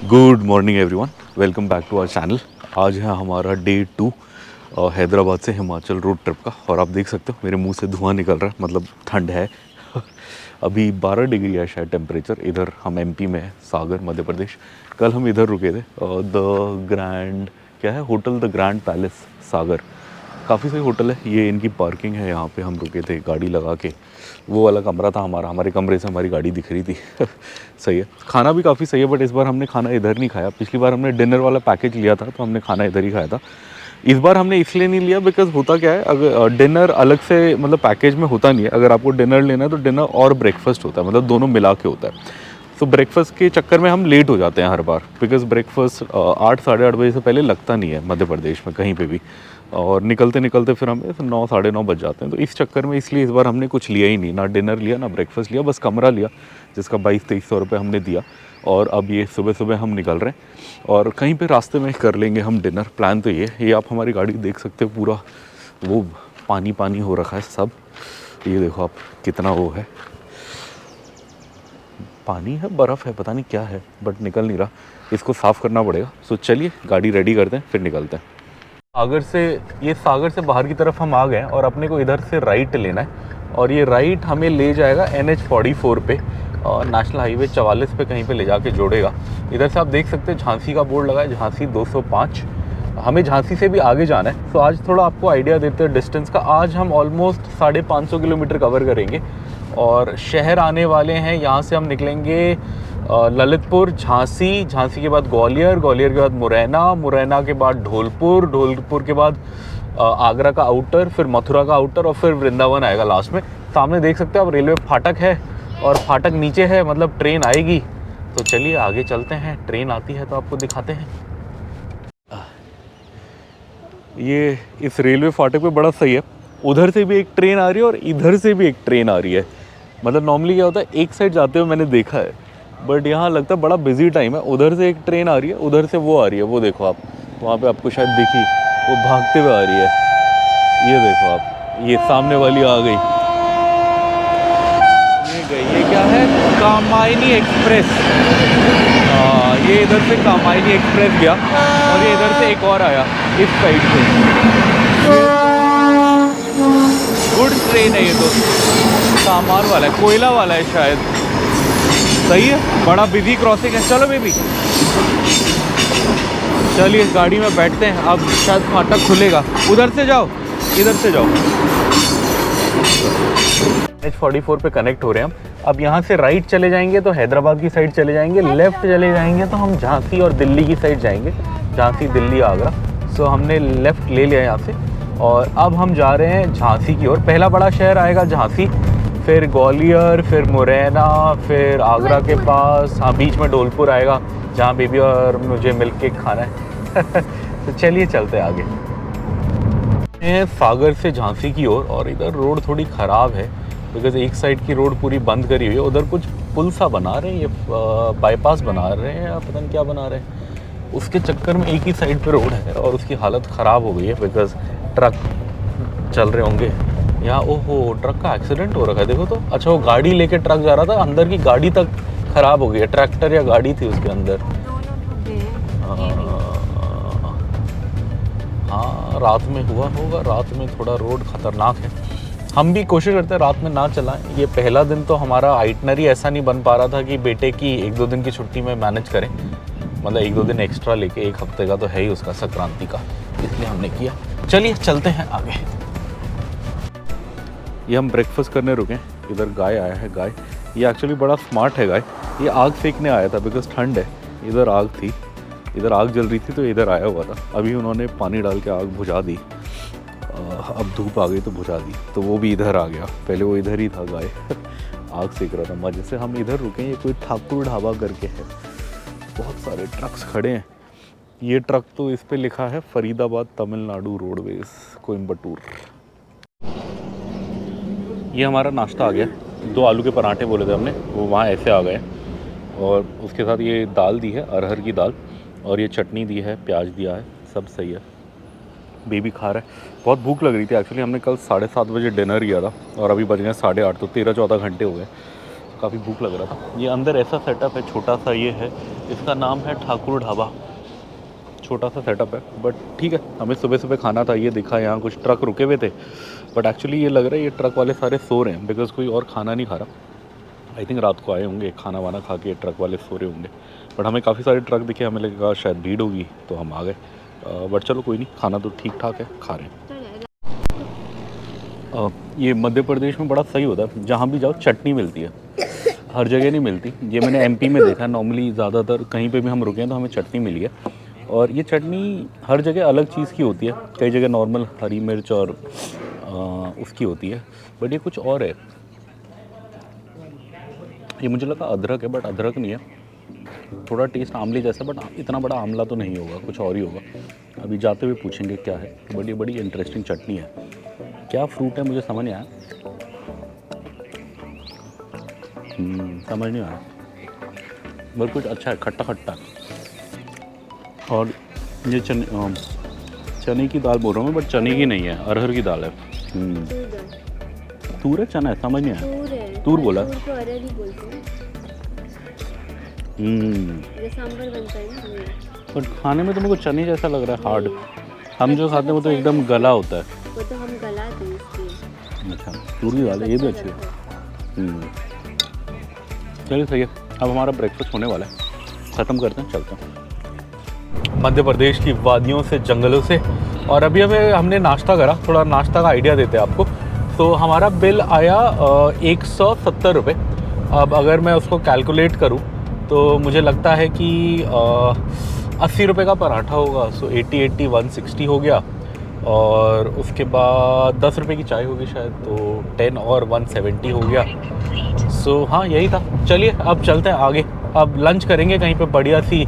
Good morning everyone, welcome back to our channel. आज है हमारा डे 2 हैदराबाद से हिमाचल रोड ट्रिप का। और आप देख सकते हो मेरे मुंह से धुआं निकल रहा है, मतलब ठंड है। अभी 12 डिग्री है शायद टेम्परेचर। इधर हम एमपी में है, सागर मध्य प्रदेश। कल हम इधर रुके थे, द ग्रैंड क्या है होटल, द ग्रैंड पैलेस सागर। काफ़ी सही होटल है ये, इनकी पार्किंग है यहाँ पे। हम रुके थे गाड़ी लगा के, वो वाला कमरा था हमारा, हमारे कमरे से हमारी गाड़ी दिख रही थी। सही है, खाना भी काफ़ी सही है, बट इस बार हमने खाना इधर नहीं खाया। पिछली बार हमने डिनर वाला पैकेज लिया था तो हमने खाना इधर ही खाया था। इस बार हमने इसलिए नहीं लिया बिकॉज होता क्या है, अगर डिनर अलग से मतलब पैकेज में होता नहीं है। अगर आपको डिनर लेना है तो डिनर और ब्रेकफास्ट होता है, मतलब दोनों मिला के होता है। तो ब्रेकफास्ट के चक्कर में हम लेट हो जाते हैं हर बार, बिकॉज ब्रेकफास्ट 8 साढ़े 8 बजे से पहले लगता नहीं है मध्य प्रदेश में कहीं पे भी। और निकलते निकलते फिर हमें 9 साढ़े 9 बज जाते हैं। तो इस चक्कर में इसलिए इस बार हमने कुछ लिया ही नहीं, ना डिनर लिया ना ब्रेकफास्ट लिया, बस कमरा लिया जिसका 2200-2300 रुपये हमने दिया। और अब ये सुबह सुबह हम निकल रहे हैं और कहीं पे रास्ते में कर लेंगे हम डिनर। प्लान तो ये आप हमारी गाड़ी देख सकते हो, पूरा वो पानी पानी हो रखा है सब। ये देखो आप, कितना वो है, पानी है, बर्फ़ है, पता नहीं क्या है, बट निकल नहीं रहा। इसको साफ़ करना पड़ेगा। सो चलिए गाड़ी रेडी करते हैं, फिर निकलते हैं। सागर से, ये सागर से बाहर की तरफ हम आ गए हैं और अपने को इधर से राइट लेना है। और ये राइट हमें ले जाएगा NH44 पे, और नेशनल हाईवे 44 पे कहीं पे ले जाके जोड़ेगा। इधर से आप देख सकते हैं झांसी का बोर्ड लगा है, झांसी 205। हमें झांसी से भी आगे जाना है। तो आज थोड़ा आपको आइडिया देते हैं डिस्टेंस का। आज हम ऑलमोस्ट 550 किलोमीटर कवर करेंगे और शहर आने वाले हैं। यहाँ से हम निकलेंगे ललितपुर, झांसी, झांसी के बाद ग्वालियर, ग्वालियर के बाद मुरैना, मुरैना के बाद ढोलपुर, ढोलपुर के बाद आगरा का आउटर, फिर मथुरा का आउटर और फिर वृंदावन आएगा लास्ट में। सामने देख सकते हो आप रेलवे फाटक है और फाटक नीचे है, मतलब ट्रेन आएगी। तो चलिए आगे चलते हैं, ट्रेन आती है तो आपको दिखाते हैं। ये इस रेलवे फाटक पे बड़ा सही है, उधर से भी एक ट्रेन आ रही है और इधर से भी एक ट्रेन आ रही है। मतलब नॉर्मली क्या होता है, एक साइड जाते हुए मैंने देखा है, बट यहाँ लगता है बड़ा बिजी टाइम है। उधर से एक ट्रेन आ रही है, उधर से वो आ रही है। वो देखो आप, वहाँ पे आपको शायद दिखी, वो भागते हुए आ रही है। ये देखो आप, ये सामने वाली आ गई, ये गई। ये क्या है, कामायनी एक्सप्रेस। ये इधर से कामायनी एक्सप्रेस गया और ये इधर से एक और आया इस साइड से। गुड ट्रेन है ये तो, सामान वाला है, कोयला वाला है शायद। सही है, बड़ा बिजी क्रॉसिंग है। चलो बेबी, चलिए गाड़ी में बैठते हैं। अब शायद फाटक खुलेगा, उधर से जाओ, इधर से जाओ। NH44 पे कनेक्ट हो रहे हैं हम। अब यहाँ से राइट चले जाएंगे तो हैदराबाद की साइड चले जाएंगे, लेफ़्ट चले जाएंगे तो हम झांसी और दिल्ली की साइड जाएंगे, झांसी, दिल्ली, आगरा। सो हमने लेफ़्ट ले लिया यहाँ से और अब हम जा रहे हैं झांसी की ओर। पहला बड़ा शहर आएगा झांसी, फिर ग्वालियर, फिर मुरैना, फिर आगरा के पास, हाँ बीच में ढोलपुर आएगा जहाँ बेबी और मुझे मिल्क केक खाना है। तो चलिए चलते हैं आगे। सागर से झांसी की ओर, और इधर रोड थोड़ी ख़राब है बिकॉज़ एक साइड की रोड पूरी बंद करी हुई है। उधर कुछ पुल सा बना रहे हैं, ये बाईपास बना रहे हैं या पता नहीं क्या बना रहे हैं। उसके चक्कर में एक ही साइड पे रोड है और उसकी हालत ख़राब हो गई है बिकॉज़ ट्रक चल रहे होंगे यहाँ। ओहो, ट्रक का एक्सीडेंट हो रखा है, देखो तो। अच्छा, वो गाड़ी लेके ट्रक जा रहा था, अंदर की गाड़ी तक ख़राब हो गई है। ट्रैक्टर या गाड़ी थी उसके अंदर। हाँ, रात में हुआ होगा, रात में थोड़ा रोड ख़तरनाक है। हम भी कोशिश करते हैं रात में ना चलाएं। ये पहला दिन तो हमारा आइटनरी ऐसा नहीं बन पा रहा था कि बेटे की 1-2 दिन की छुट्टी में मैनेज करें, मतलब 1-2 दिन एक्स्ट्रा लेके, 1 हफ्ते का तो है ही उसका, संक्रांति का, इसलिए हमने किया। चलिए चलते हैं आगे। ये हम ब्रेकफास्ट करने रुके, इधर गाय आया है। गाय ये एक्चुअली बड़ा स्मार्ट है गाय। ये आग सेकने आया था बिकॉज ठंड है। इधर आग थी, इधर आग जल रही थी तो इधर आया हुआ था। अभी उन्होंने पानी डाल के आग बुझा दी, अब धूप आ गई तो बुझा दी, तो वो भी इधर आ गया। पहले वो इधर ही था गाय। आग सेक रहा था मजे से। हम इधर रुके, ये कोई ठाकुर ढाबा करके है। बहुत सारे ट्रक्स खड़े हैं। ये ट्रक तो इस पे लिखा है फरीदाबाद तमिलनाडु रोडवेज, कोयम्बटूर। ये हमारा नाश्ता आ गया। 2 आलू के पराठे बोले थे हमने, वो वहाँ ऐसे आ गए। और उसके साथ ये दाल दी है, अरहर की दाल, और ये चटनी दी है, प्याज दिया है, सब सही है। बेबी खा रहा है। बहुत भूख लग रही थी एक्चुअली। हमने कल 7:30 बजे डिनर किया था और अभी बज गए 8:30, तो 13-14 घंटे हो गए। काफ़ी भूख लग रहा था। ये अंदर ऐसा सेटअप है, छोटा सा ये है, इसका नाम है ठाकुर ढाबा। छोटा सा सेटअप है बट ठीक है। हमें सुबह सुबह खाना था, ये दिखा यहाँ कुछ ट्रक रुके हुए थे, बट एक्चुअली ये लग रहा है ये ट्रक वाले सारे सो रहे हैं बिकॉज़ कोई और खाना नहीं खा रहा। आई थिंक रात को आए होंगे, खाना वाना खा के ट्रक वाले सो रहे होंगे। बट हमें काफ़ी सारे ट्रक दिखे, हमें लगा शायद भीड़ होगी तो हम आ गए। बट चलो कोई नहीं, खाना तो ठीक ठाक है, खा रहे हैं। ये मध्य प्रदेश में बड़ा सही होता है, जहाँ भी जाओ चटनी मिलती है, हर जगह नहीं मिलती। ये मैंने एमपी में देखा, नॉर्मली ज़्यादातर कहीं पे भी हम रुके हैं तो हमें चटनी मिली है। और ये चटनी हर जगह अलग चीज़ की होती है, कई जगह नॉर्मल हरी मिर्च और उसकी होती है, बट ये कुछ और है। ये मुझे लगा अदरक है बट अदरक नहीं है, थोड़ा टेस्ट आमले जैसा, बट इतना बड़ा आमला तो नहीं होगा, कुछ और ही होगा। अभी जाते हुए पूछेंगे क्या है। बड़ी बड़ी इंटरेस्टिंग चटनी है, क्या फ्रूट है मुझे समझ नहीं आया। समझ नहीं आया, बट कुछ अच्छा है, खट्टा खट्टा। और ये चने की दाल बोल रहा हूँ मैं, बट चने की नहीं है, अरहर की दाल है। तूर है, चना है, समझ नहीं आया। तूर बोला। सांभर बनता है ना, बट खाने में तो मेरे को चने जैसा लग रहा है, हार्ड। हम जो खाते हैं वो तो एकदम गला होता है। वो तो हम गलाते हैं इसलिए। अच्छा, तूर की दाल है, ये भी अच्छी है। चलिए सही है, अब हमारा ब्रेकफास्ट होने वाला है, ख़त्म करते हैं, चलते हैं। मध्य प्रदेश की वादियों से, जंगलों से, और अभी हमने नाश्ता करा। थोड़ा नाश्ता का आइडिया देते हैं आपको। तो हमारा बिल आया 170 रुपये। अब अगर मैं उसको कैलकुलेट करूं तो मुझे लगता है कि 80 रुपये का पराठा होगा, सो 80 160 हो गया। और उसके बाद 10 रुपये की चाय होगी शायद, तो 10 और 170 हो गया। सो हाँ, यही था। चलिए अब चलते हैं आगे, अब लंच करेंगे कहीं पे, बढ़िया सी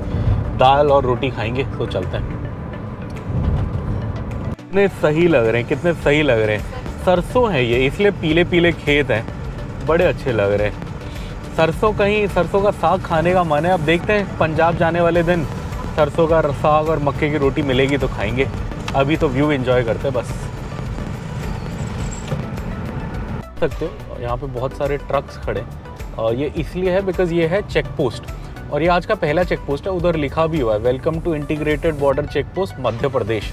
दाल और रोटी खाएंगे, तो चलते हैं। कितने सही लग रहे हैं, कितने सही लग रहे हैं। सरसों है ये, इसलिए पीले पीले खेत हैं, बड़े अच्छे लग रहे हैं। सरसों का साग खाने का मन है। अब देखते हैं, पंजाब जाने वाले दिन सरसों का साग और मक्के की रोटी मिलेगी तो खाएंगे। अभी तो व्यू एंजॉय करते हैं बस। सकते हो यहाँ पे बहुत सारे ट्रक्स खड़े, और ये इसलिए है बिकॉज़ ये है चेक पोस्ट, और ये आज का पहला चेक पोस्ट है। उधर लिखा भी हुआ है, welcome to integrated border check post Madhya Pradesh.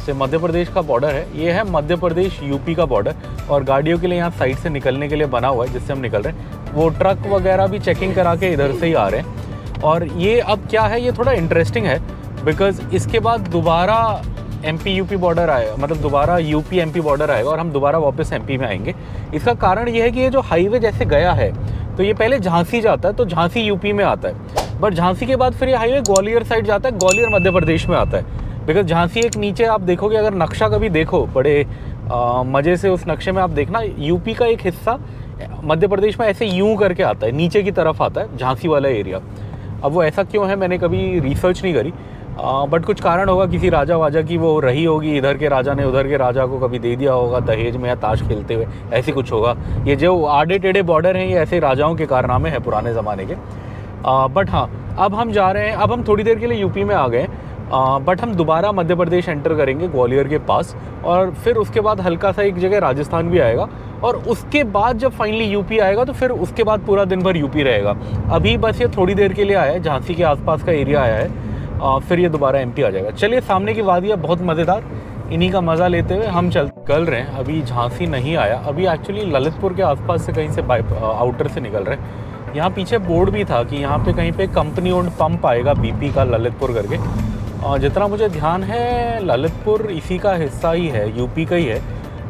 से मध्य प्रदेश का बॉर्डर है, ये है मध्य प्रदेश यूपी का बॉर्डर। और गाड़ियों के लिए यहाँ साइड से निकलने के लिए बना हुआ है, जिससे हम निकल रहे हैं। वो ट्रक वगैरह भी चेकिंग करा के इधर से ही आ रहे हैं। और ये अब क्या है, ये थोड़ा इंटरेस्टिंग है बिकॉज़ इसके बाद दोबारा एमपी यूपी बॉर्डर आएगा, मतलब दोबारा यूपी एमपी बॉर्डर आएगा और हम दोबारा वापस एमपी में आएंगे। इसका कारण ये है कि ये जो हाईवे जैसे गया है, तो ये पहले झांसी जाता है, तो झांसी यूपी में आता है, बट झांसी के बाद फिर ये हाईवे ग्वालियर साइड जाता है, ग्वालियर मध्य प्रदेश में आता है। बिकॉज झांसी एक नीचे आप देखोगे, अगर नक्शा कभी देखो बड़े मज़े से, उस नक्शे में आप देखना यूपी का एक हिस्सा मध्य प्रदेश में ऐसे यूं करके आता है, नीचे की तरफ आता है झांसी वाला एरिया। अब वो ऐसा क्यों है मैंने कभी रिसर्च नहीं करी, बट कुछ कारण होगा, किसी राजा वाजा की वो रही होगी, इधर के राजा ने उधर के राजा को कभी दे दिया होगा दहेज में या ताश खेलते हुए, ऐसे कुछ होगा। ये जो आड़े टेढ़े बॉर्डर हैं, ये ऐसे राजाओं के कारनामे हैं पुराने ज़माने के। बट हाँ, अब हम जा रहे हैं, अब हम थोड़ी देर के लिए यूपी में आ गए, बट हम दोबारा मध्य प्रदेश एंटर करेंगे ग्वालियर के पास, और फिर उसके बाद हल्का सा एक जगह राजस्थान भी आएगा, और उसके बाद जब फाइनली यूपी आएगा तो फिर उसके बाद पूरा दिन भर यूपी रहेगा। अभी बस ये थोड़ी देर के लिए आया है, झांसी के आसपास का एरिया आया है, फिर ये दोबारा एमपी आ जाएगा। चलिए, सामने की वादियाँ बहुत मज़ेदार, इन्हीं का मज़ा लेते हुए हम निकल रहे हैं। अभी झांसी नहीं आया, अभी एक्चुअली ललितपुर के आसपास से कहीं से आउटर से निकल रहे हैं। यहाँ पीछे बोर्ड भी था कि यहाँ पे कहीं पे कंपनी ओन्ड पंप आएगा बीपी का, ललितपुर करके। और जितना मुझे ध्यान है ललितपुर इसी का हिस्सा ही है, यूपी का ही है,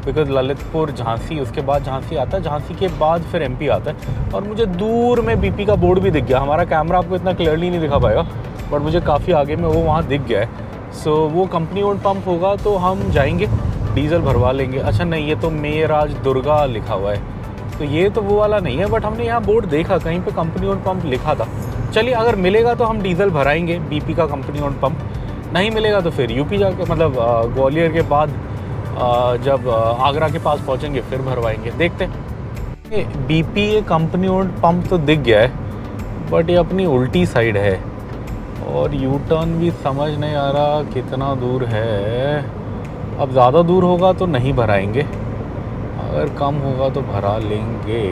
बिकॉज ललितपुर झांसी, उसके बाद झांसी आता है, झांसी के बाद फिर एमपी आता है। और मुझे दूर में बीपी का बोर्ड भी दिख गया। हमारा कैमरा आपको इतना क्लियरली नहीं दिखा पाएगा, बट मुझे काफ़ी आगे में वो वहाँ दिख गया है। सो वो कंपनी ओन्ड पंप होगा, तो हम जाएंगे, डीजल भरवा लेंगे। अच्छा नहीं, ये तो मेराज दुर्गा लिखा हुआ है, तो ये तो वो वाला नहीं है, बट हमने यहाँ बोर्ड देखा कहीं पे कंपनी ओन्ड पंप लिखा था। चलिए, अगर मिलेगा तो हम डीजल भराएंगे बीपी का कंपनी ओन्ड पंप, नहीं मिलेगा तो फिर यूपी जाके, मतलब ग्वालियर के बाद जब आगरा के पास पहुँचेंगे फिर भरवाएंगे। देखते हैं। बीपी कंपनी ओन्ड पंप तो दिख गया है, बट ये अपनी उल्टी साइड है, और यू टर्न भी समझ नहीं आ रहा कितना दूर है। अब ज़्यादा दूर होगा तो नहीं भराएंगे, अगर कम होगा तो भरा लेंगे।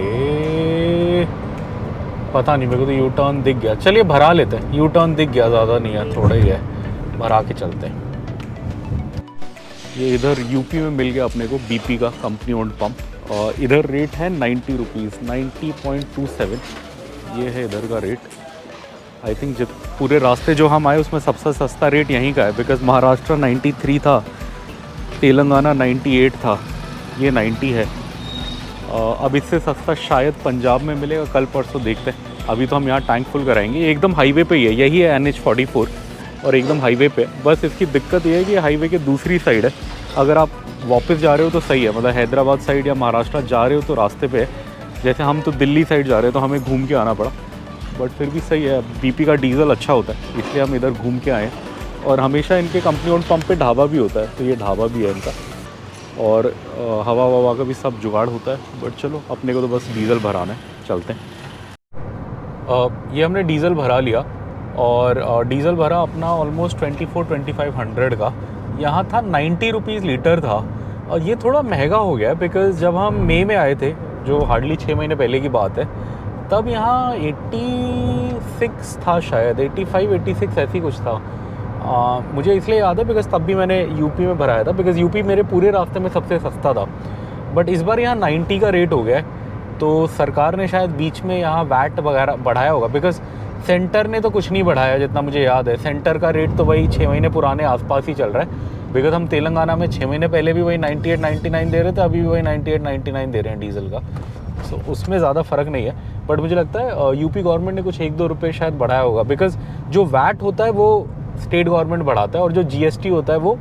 पता नहीं, मेरे को तो यू टर्न दिख गया। चलिए भरा लेते हैं, यू टर्न दिख गया, ज़्यादा नहीं है, थोड़ा ही है, भरा के चलते हैं। ये इधर यूपी में मिल गया अपने को बीपी का कंपनी ओन्ड पंप, और इधर रेट है 90 रुपीज़, 90.27 ये है इधर का रेट। आई थिंक जब पूरे रास्ते जो हम आए उसमें सबसे सस्ता रेट यहीं का है, बिकॉज़ महाराष्ट्र 93 था, तेलंगाना 98 था, ये 90 है। अब इससे सस्ता शायद पंजाब में मिलेगा, कल परसों देखते हैं। अभी तो हम यहाँ टैंक फुल कराएंगे, एकदम हाईवे पे ही है, यही है NH44 और एकदम हाईवे पे। बस इसकी दिक्कत ये है कि हाईवे के दूसरी साइड है, अगर आप वापस जा रहे हो तो सही है, मतलब हैदराबाद साइड या महाराष्ट्र जा रहे हो तो रास्ते पे है। जैसे हम तो दिल्ली साइड जा रहे हैं तो हमें घूम के आना पड़ा, बट फिर भी सही है, BP का डीजल अच्छा होता है इसलिए हम इधर घूम के आए हैं। और हमेशा इनके कंपनी ओन पंप पे ढाबा भी होता है, तो ये ढाबा भी है इनका, और हवा ववा का भी सब जुगाड़ होता है। बट चलो अपने को तो बस डीज़ल भराना है, चलते हैं। ये हमने डीज़ल भरा लिया, और डीज़ल भरा अपना ऑलमोस्ट 24-2500 का। यहाँ था 90 रुपीज़ लीटर था, और ये थोड़ा महंगा हो गया बिकॉज़ जब हम मई में आए थे, जो हार्डली 6 महीने पहले की बात है, तब यहाँ 86 था शायद, 85-86 ऐसी कुछ था। मुझे इसलिए याद है बिकॉज़ तब भी मैंने यूपी में भराया था, बिकॉज़ यूपी मेरे पूरे रास्ते में सबसे सस्ता था। बट इस बार यहाँ 90 का रेट हो गया है, तो सरकार ने शायद बीच में यहाँ वैट वगैरह बढ़ाया होगा, बिकॉज़ सेंटर ने तो कुछ नहीं बढ़ाया जितना मुझे याद है। सेंटर का रेट तो वही 6 महीने पुराने आसपास ही चल रहा है, बिकॉज़ हम तेलंगाना में 6 महीने पहले भी वही 98-99 दे रहे थे, अभी भी वही 98-99 दे रहे हैं डीज़ल का। सो उसमें ज़्यादा फ़र्क नहीं है, बट मुझे लगता है यूपी गवर्नमेंट ने कुछ 1-2 रुपये शायद बढ़ाया होगा, बिकॉज़ जो वैट होता है वो स्टेट गवर्नमेंट बढ़ाता है, और जो GST होता है वो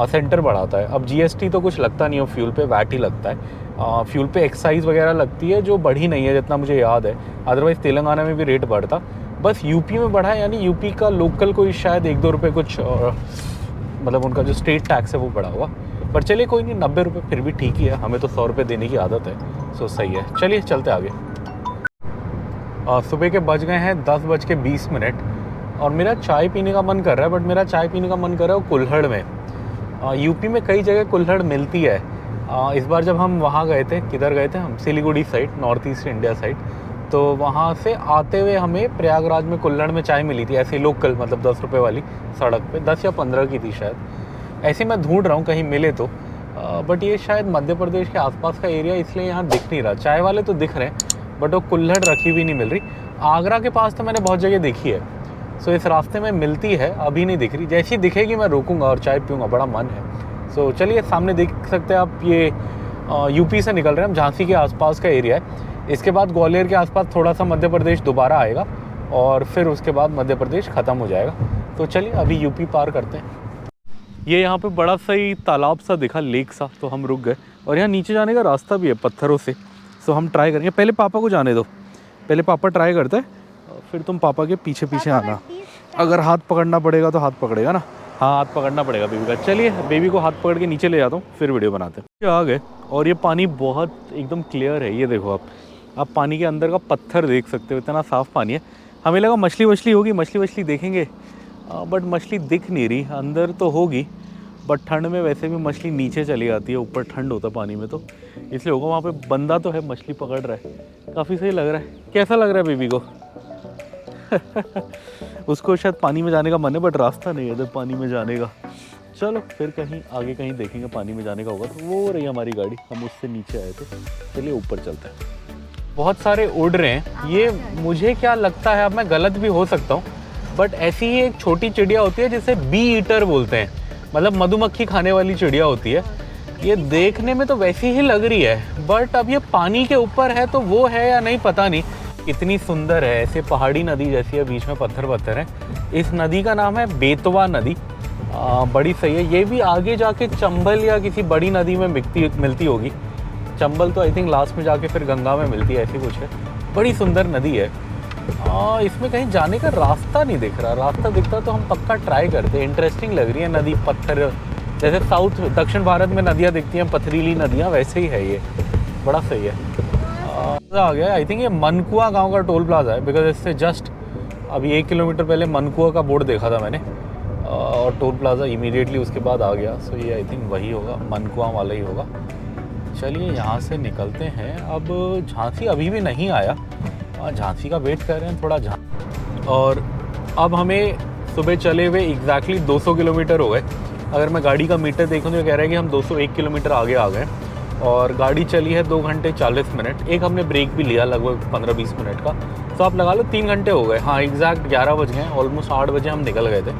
सेंटर बढ़ाता है। अब GST तो कुछ लगता नहीं है फ्यूल पे, वैट ही लगता है। फ्यूल पे एक्साइज़ वगैरह लगती है जो बढ़ी नहीं है जितना मुझे याद है, अदरवाइज़ तेलंगाना में भी रेट बढ़ता, बस यूपी में बढ़ा है। यानी यूपी का लोकल कोई शायद 1-2 रुपये कुछ मतलब उनका जो स्टेट टैक्स है वो बढ़ा होगा। पर चलिए कोई नहीं, 90 रुपये फिर भी ठीक ही है, हमें तो 100 रुपये देने की आदत है, सो सही है। चलिए चलते आगे। सुबह के बज गए हैं 10:20, और मेरा चाय पीने का मन कर रहा है, बट मेरा चाय पीने का मन कर रहा है वो कुल्हड़ में। यूपी में कई जगह कुल्हड़ मिलती है। इस बार जब हम वहाँ गए थे, किधर गए थे हम, Siliguri side, north east India side, तो वहाँ से आते हुए हमें प्रयागराज में कुल्हड़ में चाय मिली थी, ऐसे लोकल, मतलब 10 रुपये वाली सड़क पे, 10 या 15 की थी शायद। ऐसे मैं ढूंढ रहा हूँ कहीं मिले तो, बट ये शायद मध्य प्रदेश के आसपास का एरिया, इसलिए यहाँ दिख नहीं रहा। चाय वाले तो दिख रहे हैं, बट वो कुल्हड़ रखी हुई नहीं मिल रही। आगरा के पास तो मैंने बहुत जगह देखी है, सो इस रास्ते में मिलती है, अभी नहीं दिख रही। जैसी दिखेगी मैं रोकूंगा और चाय पीऊँगा, बड़ा मन है। सो चलिए, सामने देख सकते हैं आप, ये यूपी से निकल रहे हैं हम, झांसी के आसपास का एरिया है। इसके बाद ग्वालियर के आसपास थोड़ा सा मध्य प्रदेश दोबारा आएगा, और फिर उसके बाद मध्य प्रदेश ख़त्म हो जाएगा। तो चलिए अभी यूपी पार करते हैं। ये यहाँ पे बड़ा सा ही तालाब सा दिखा, लेक सा, तो हम रुक गए, और यहाँ नीचे जाने का रास्ता भी है पत्थरों से। सो हम ट्राई करेंगे, पहले पापा को जाने दो, पहले पापा ट्राई करते हैं, फिर तुम पापा के पीछे पीछे आना। अगर हाथ पकड़ना पड़ेगा तो हाथ पकड़ेगा ना, हाँ हाथ पकड़ना पड़ेगा बेबी का। चलिए बेबी को हाथ पकड़ के नीचे ले जाता हूँ, फिर वीडियो बनाते हैं। आ गए, और ये पानी बहुत एकदम क्लियर है, ये देखो आप पानी के अंदर का पत्थर देख सकते हो, इतना साफ़ पानी है। हमें लगा मछली वछली होगी, मछली वछली देखेंगे, बट मछली दिख नहीं रही। अंदर तो होगी, बट ठंड में वैसे भी मछली नीचे चली जाती है, ऊपर ठंड होता है पानी में, तो इसलिए होगा। वहाँ पे बंदा तो है, मछली पकड़ रहा है, काफ़ी सही लग रहा है। कैसा लग रहा है बेबी को? उसको शायद पानी में जाने का मन है, बट रास्ता नहीं है इधर पानी में जाने का। चलो फिर कहीं आगे कहीं देखेंगे, पानी में जाने का होगा तो। वो रही हमारी गाड़ी, हम उससे नीचे आए थे। चलिए ऊपर चलते हैं। बहुत सारे उड़ रहे हैं, ये मुझे क्या लगता है, अब मैं गलत भी हो सकता हूँ, बट ऐसी ही एक छोटी चिड़िया होती है जिसे बी ईटर बोलते हैं, मतलब मधुमक्खी खाने वाली चिड़िया होती है। ये देखने में तो वैसी ही लग रही है, बट अब ये पानी के ऊपर है तो वो है या नहीं पता नहीं। इतनी सुंदर है, ऐसे पहाड़ी नदी जैसी है, बीच में पत्थर पत्थर है। इस नदी का नाम है बेतवा नदी, बड़ी सही है। ये भी आगे जाके चंबल या किसी बड़ी नदी में मिलती होगी। चंबल तो आई थिंक लास्ट में जाके फिर गंगा में मिलती है, ऐसी कुछ है। बड़ी सुंदर नदी है। इसमें कहीं जाने का रास्ता नहीं दिख रहा, रास्ता दिखता तो हम पक्का ट्राई करते। इंटरेस्टिंग लग रही है नदी, पत्थर, जैसे साउथ दक्षिण भारत में नदियाँ दिखती हैं पथरीली नदियाँ, वैसे ही है ये, बड़ा सही है। आ गया, आई थिंक ये मनकुआ गांव का टोल प्लाजा है, बिकॉज इससे जस्ट अभी 1 किलोमीटर पहले मनकुआ का बोर्ड देखा था मैंने, और टोल प्लाजा इमीडिएटली उसके बाद आ गया। सो ये आई थिंक वही होगा, मनकुआ वाला ही होगा। चलिए यहाँ से निकलते हैं। अब झांसी अभी भी नहीं आया, झांसी का वेट कर रहे हैं थोड़ा और अब हमें सुबह चले हुए एग्जैक्टली 200 किलोमीटर हो गए। अगर मैं गाड़ी का मीटर देखूँ तो ये कह रहा है कि हम 201 किलोमीटर आगे आ गए और गाड़ी चली है 2 घंटे 40 मिनट। एक हमने ब्रेक भी लिया लगभग 15-20 मिनट का, तो आप लगा लो 3 घंटे हो गए। हाँ, एग्जैक्ट 11 बज गए, ऑलमोस्ट 8 बजे हम निकल गए थे।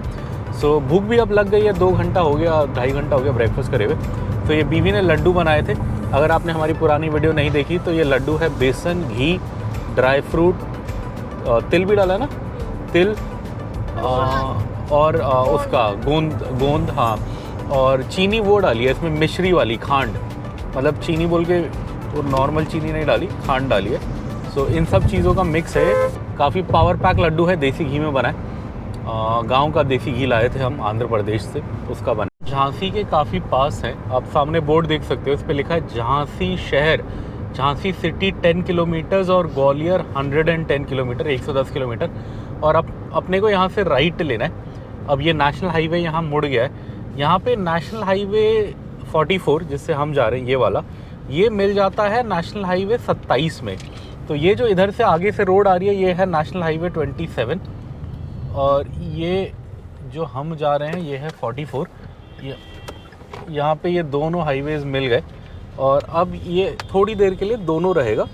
सो भूख भी अब लग गई है, 2 घंटा हो गया, 2.5 घंटा हो गया ब्रेकफास्ट करे हुए। तो ये बीवी ने लड्डू बनाए थे। अगर आपने हमारी पुरानी वीडियो नहीं देखी तो ये लड्डू है बेसन, घी, ड्राई फ्रूट, तिल भी डाला ना, तिल और उसका गोंद हाँ, और चीनी वो डाली है इसमें, मिश्री वाली खांड, मतलब चीनी बोल के वो नॉर्मल चीनी नहीं डाली, खांड डाली है। सो इन सब चीज़ों का मिक्स है। काफ़ी पावर पैक लड्डू है, देसी घी में बना है। गांव का देसी घी लाए थे हम आंध्र प्रदेश से, उसका बना। झांसी के काफ़ी पास है, आप सामने बोर्ड देख सकते हो, इस पर लिखा है झांसी शहर, झांसी सिटी 10 किलोमीटर्स और ग्वालियर 110 किलोमीटर, 110 किलोमीटर। और अब अपने को यहाँ से राइट लेना है। अब ये नेशनल हाईवे यहाँ मुड़ गया है। यहाँ पे नेशनल हाईवे 44 जिससे हम जा रहे हैं, ये वाला, ये मिल जाता है नेशनल हाईवे 27 में। तो ये जो इधर से आगे से रोड आ रही है ये है नेशनल हाईवे 27 और ये जो हम जा रहे हैं ये है 44। ये यहाँ पे ये दोनों हाईवेज़ मिल गए और अब ये थोड़ी देर के लिए दोनों रहेगा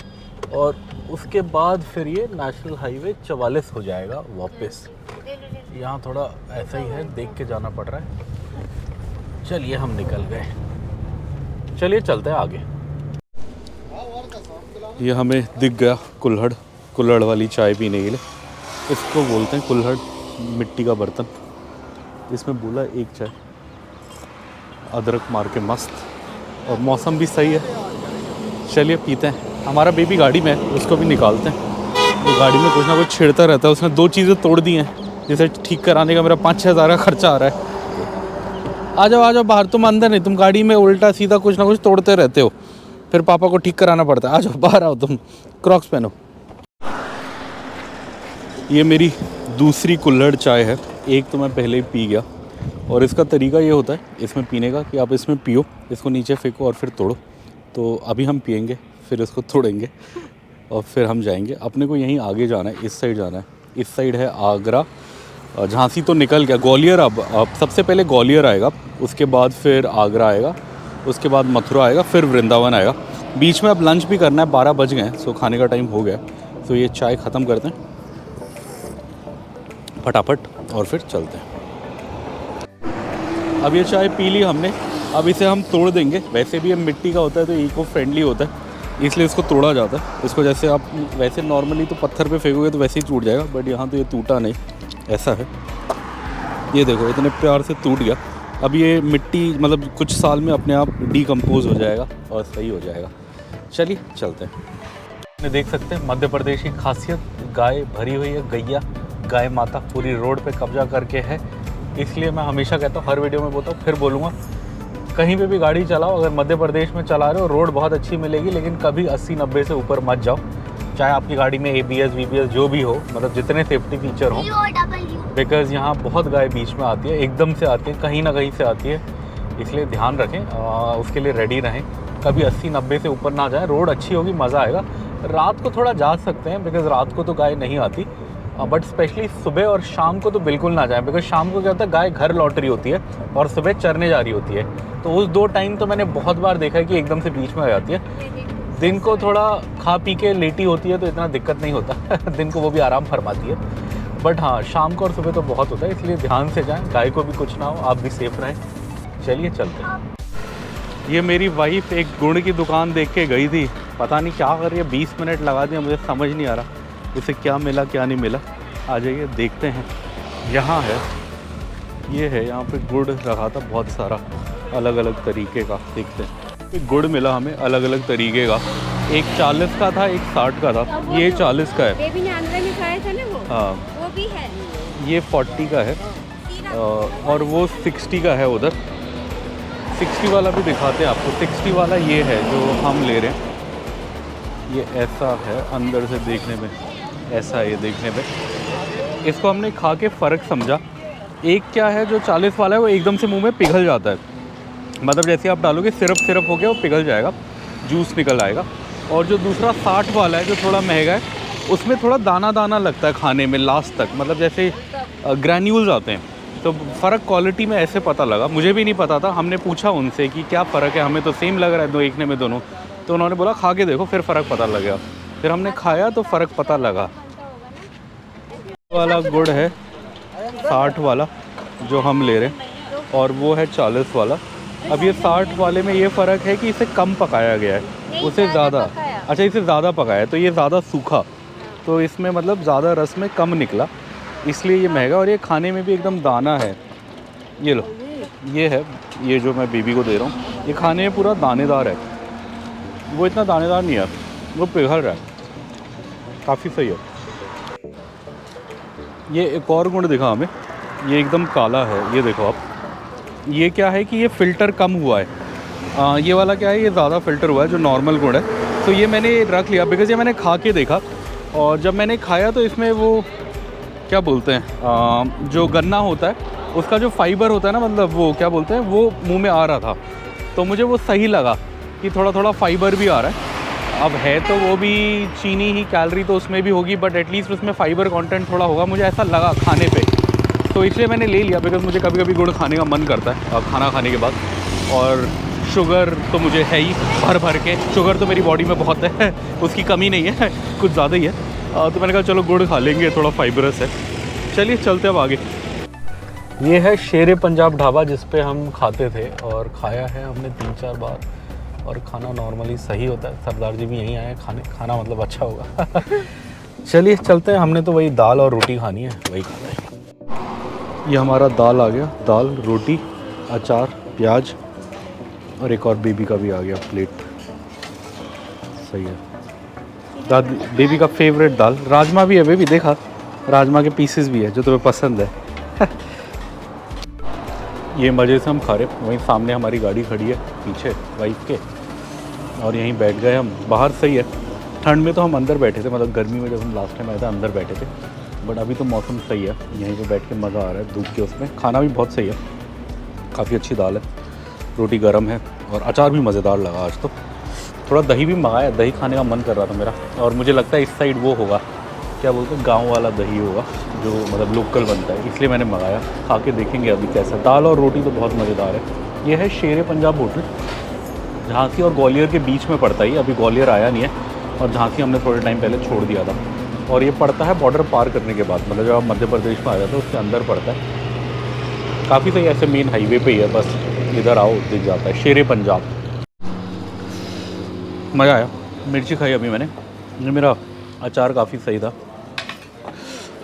और उसके बाद फिर ये नेशनल हाईवे 44 हो जाएगा वापस। यहाँ थोड़ा ऐसा ही है, देख के जाना पड़ रहा है। चलिए हम निकल गए, चलिए चलते हैं आगे। ये हमें दिख गया कुल्हड़ वाली चाय पीने के लिए। इसको बोलते हैं कुल्हड़, मिट्टी का बर्तन। इसमें बोला एक चाय, अदरक मार के मस्त, और मौसम भी सही है। चलिए पीते हैं। हमारा बेबी गाड़ी में है, उसको भी निकालते हैं। वो गाड़ी में कुछ ना कुछ छेड़ता रहता है। उसने 2 चीज़ें तोड़ दी हैं, जिसे ठीक कराने का मेरा 5-6 हज़ार का खर्चा आ रहा है। आ जाओ बाहर, तुम अंदर नहीं, तुम गाड़ी में उल्टा सीधा कुछ ना कुछ तोड़ते रहते हो, फिर पापा को ठीक कराना पड़ता है। आ जाओ बाहर आओ, तुम क्रॉक्स पहनो। ये मेरी दूसरी कुल्हड़ चाय है। एक तो मैं पहले ही पी गया और इसका तरीका ये होता है इसमें पीने का कि आप इसमें पियो, इसको नीचे फेंको और फिर तोड़ो। तो अभी हम पियेंगे, फिर इसको तोड़ेंगे और फिर हम जाएंगे। अपने को यहीं आगे जाना है, इस साइड जाना है। इस साइड है आगरा, झांसी तो निकल गया, ग्वालियर। अब सबसे पहले ग्वालियर आएगा, उसके बाद फिर आगरा आएगा, उसके बाद मथुरा आएगा, फिर वृंदावन आएगा। बीच में अब लंच भी करना है, 12 बज गए हैं, सो खाने का टाइम हो गया। तो ये चाय ख़त्म करते हैं फटाफट और फिर चलते हैं। अब ये चाय पी ली हमने, अब इसे हम तोड़ देंगे। वैसे भी ये मिट्टी का होता है तो इको फ्रेंडली होता है, इसलिए इसको तोड़ा जाता है। इसको जैसे आप वैसे नॉर्मली तो पत्थर पे फेंकोगे तो वैसे ही टूट जाएगा, बट यहाँ तो ये टूटा नहीं, ऐसा है। ये देखो इतने प्यार से टूट गया। अब ये मिट्टी मतलब कुछ साल में अपने आप डिकम्पोज हो जाएगा और सही हो जाएगा। चलिए चलते हैं। देख सकते हैं मध्य प्रदेश की खासियत, गाय भरी हुई है, गैया गाय माता पूरी रोड पे कब्जा करके है। इसलिए मैं हमेशा कहता हूँ, हर वीडियो में बोलता हूँ, फिर बोलूँगा, कहीं पे भी गाड़ी चलाओ, अगर मध्य प्रदेश में चला रहे हो रोड बहुत अच्छी मिलेगी, लेकिन कभी 80-90 से ऊपर मत जाओ। चाहे आपकी गाड़ी में ABS VBS जो भी हो, मतलब जितने सेफ्टी फीचर हो, बिकॉज़ यहाँ बहुत गाय बीच में आती है, एकदम से आती है, कहीं ना कहीं से आती है। इसलिए ध्यान रखें, उसके लिए रेडी रहें। कभी 80-90 से ऊपर ना जाए, रोड अच्छी होगी, मज़ा आएगा। रात को थोड़ा जा सकते हैं, बिकॉज़ रात को तो गाय नहीं आती, बट स्पेशली सुबह और शाम को तो बिल्कुल ना जाएं, बिकॉज शाम को क्या होता है, गाय घर लौट रही होती है और सुबह चरने जा रही होती है। तो उस 2 टाइम तो मैंने बहुत बार देखा है कि एकदम से बीच में आ जाती है। दिन को थोड़ा खा पी के लेटी होती है तो इतना दिक्कत नहीं होता दिन को वो भी आराम फरमाती है, बट हाँ शाम को और सुबह तो बहुत होता है। इसलिए ध्यान से जाएं, गाय को भी कुछ ना हो, आप भी सेफ रहें। चलिए चलते हैं। ये मेरी वाइफ एक गुड़ की दुकान देख के गई थी, पता नहीं क्या कर रही है, 20 मिनट लगा दिया, मुझे समझ नहीं आ रहा इसे क्या मिला क्या नहीं मिला। आ जाइए देखते हैं। यहाँ है, ये है, यहाँ पे गुड़ रखा था बहुत सारा अलग अलग तरीके का। देखते हैं, एक गुड़ मिला हमें अलग अलग तरीके का, एक 40 का था, एक 60 का था। ये 40 का है, बेबी ने आंध्र में खाया था ना वो, हाँ वो भी है। ये 40 का है और वो 60 का है। उधर 60 वाला भी दिखाते हैं आपको। 60 वाला ये है जो हम ले रहे हैं, ये ऐसा है अंदर से देखने में, ऐसा है ये देखने में। इसको हमने खा के फ़र्क समझा। एक क्या है जो 40 वाला है वो एकदम से मुंह में पिघल जाता है, मतलब जैसे आप डालोगे सिरप हो गया, वो पिघल जाएगा, जूस निकल आएगा। और जो दूसरा 60 वाला है जो थोड़ा महंगा है, उसमें थोड़ा दाना दाना लगता है खाने में लास्ट तक, मतलब जैसे ग्रैन्यूल्स आते हैं। तो फ़र्क क्वालिटी में ऐसे पता लगा, मुझे भी नहीं पता था। हमने पूछा उनसे कि क्या फ़र्क है, हमें तो सेम लग रहा है दो देखने में दोनों। तो उन्होंने बोला खा के देखो फिर फ़र्क पता लगेगा। फिर हमने खाया तो फ़र्क पता लगा। वाला गुड़ है 60 वाला जो हम ले रहे हैं, और वो है 40 वाला। अब ये 60 वाले में ये फ़र्क है कि इसे कम पकाया गया है, उसे ज़्यादा। अच्छा, इसे ज़्यादा पकाया है तो ये ज़्यादा सूखा, तो इसमें मतलब ज़्यादा रस में कम निकला, इसलिए ये महंगा। और ये खाने में भी एकदम दाना है। ये लो, ये है, ये जो मैं बेबी को दे रहा हूँ, ये खाने में पूरा दानेदार है। वो इतना दानेदार नहीं है, वो पिघल रहा है, काफ़ी सही है। ये एक और गुण दिखा हमें, ये एकदम काला है, ये देखो आप। ये क्या है कि ये फ़िल्टर कम हुआ है। ये वाला क्या है, ये ज़्यादा फ़िल्टर हुआ है जो नॉर्मल गुड़ है। तो ये मैंने रख लिया बिकॉज़ ये मैंने खा के देखा, और जब मैंने खाया तो इसमें वो क्या बोलते हैं, जो गन्ना होता है उसका जो फाइबर होता है ना, मतलब वो क्या बोलते हैं, वो मुंह में आ रहा था। तो मुझे वो सही लगा कि थोड़ा थोड़ा फाइबर भी आ रहा है। अब है तो वो भी चीनी ही, कैलोरी तो उसमें भी होगी, बट एटलीस्ट उसमें फ़ाइबर कंटेंट थोड़ा होगा, मुझे ऐसा लगा खाने पे। तो इसलिए मैंने ले लिया बिकॉज़ मुझे कभी कभी गुड़ खाने का मन करता है खाना खाने के बाद। और शुगर तो मुझे है ही भर भर के, शुगर तो मेरी बॉडी में बहुत है, उसकी कमी नहीं है, कुछ ज़्यादा ही है। तो मैंने कहा चलो गुड़ खा लेंगे, थोड़ा फाइबरस है। चलिए चलते अब आगे। ये है शेरे पंजाब ढाबा जिस पे हम खाते थे, और खाया है हमने 3-4 बार, और खाना नॉर्मली सही होता है। सरदार जी भी यहीं आए खाने, खाना मतलब अच्छा होगा। चलिए चलते हैं, हमने तो वही दाल और रोटी खानी है, वही खाना है। ये हमारा दाल आ गया, दाल, रोटी, अचार, प्याज, और एक और बेबी का भी आ गया प्लेट। सही है, बेबी का फेवरेट दाल। राजमा भी है बेबी, देखा, राजमा के पीसेस भी है जो तुम्हें पसंद है। ये मज़े से हम खा रहे, वहीं सामने हमारी गाड़ी खड़ी है पीछे वाइफ के, और यहीं बैठ गए हम बाहर। सही है, ठंड में तो हम अंदर बैठे थे, मतलब गर्मी में जब हम लास्ट टाइम आए थे अंदर बैठे थे, बट अभी तो मौसम सही है, यहीं पे बैठ के मज़ा आ रहा है धूप के उसमें। खाना भी बहुत सही है, काफ़ी अच्छी दाल है, रोटी गर्म है, और अचार भी मज़ेदार लगा आज तो। थोड़ा दही भी मंगाया, दही खाने का मन कर रहा था मेरा, और मुझे लगता है इस साइड वो होगा, क्या बोलते हैं, गांव वाला दही होगा जो मतलब लोकल बनता है, इसलिए मैंने मंगाया। खा के देखेंगे अभी कैसा। दाल और रोटी तो बहुत मज़ेदार है। ये है शेरे पंजाब होटल, झांसी और ग्वालियर के बीच में पड़ता है। अभी ग्वालियर आया नहीं है, और झांसी हमने थोड़े टाइम पहले छोड़ दिया था। और ये पड़ता है बॉर्डर पार करने के बाद, मतलब जब आप मध्य प्रदेश में आ जाते हो उसके अंदर पड़ता है। काफ़ी सही, ऐसे मेन हाईवे पे ही है, बस इधर आओ दिख जाता है शेरे पंजाब। मज़ा आया, मिर्ची खाई अभी मैंने। ये मेरा अचार काफ़ी सही था,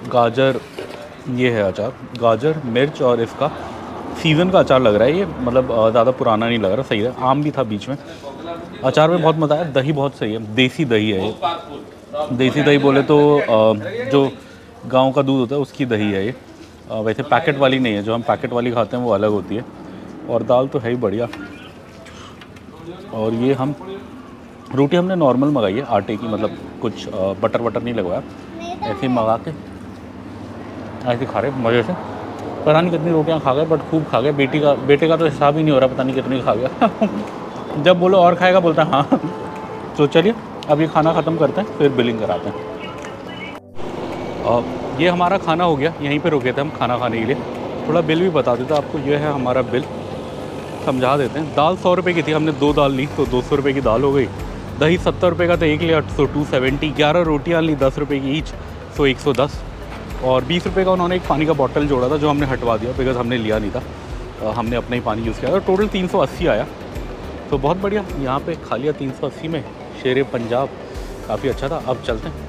गाजर, ये है अचार, गाजर, मिर्च, और इसका सीज़न का अचार लग रहा है ये, मतलब ज़्यादा पुराना नहीं लग रहा, सही है। आम भी था बीच में। अचार में बहुत मज़ा आया, दही बहुत सही है, देसी दही है ये। देसी दही बोले तो जो गांव का दूध होता है उसकी दही है ये, वैसे पैकेट वाली नहीं है, जो हम पैकेट वाली खाते हैं वो अलग होती है। और दाल तो है ही बढ़िया। और ये हम रोटी हमने नॉर्मल मंगाई है आटे की, मतलब कुछ बटर वटर नहीं लगवाया, ऐसे ही मंगा के ऐसे खा रहे मज़े से। पता नहीं कितनी रोटियां खा गए, बट खूब खा गए। बेटे का तो हिसाब ही नहीं हो रहा, पता नहीं कितनी खा गया। जब बोलो और खाएगा बोलता है हाँ। तो चलिए अब ये खाना ख़त्म करते हैं, फिर बिलिंग कराते हैं। ये हमारा खाना हो गया, यहीं पे रुके थे हम खाना खाने के लिए। थोड़ा बिल भी बता देता आपको, ये है हमारा बिल, समझा देते हैं। दाल 100 रुपये की थी, हमने 2 दाल ली तो 200 रुपये की दाल हो गई। दही 70 रुपये का था एक लिया, तो 270। 11 रोटियाँ ली 10 रुपये की ईच, तो 110। और 20 रुपये का उन्होंने एक पानी का बॉटल जोड़ा था जो हमने हटवा दिया बिकॉज़ हमने लिया नहीं था, हमने अपना ही पानी यूज़ किया था। टोटल 380 आया, तो बहुत बढ़िया। यहाँ पे खा लिया 380 में शेरे पंजाब, काफ़ी अच्छा था। अब चलते हैं।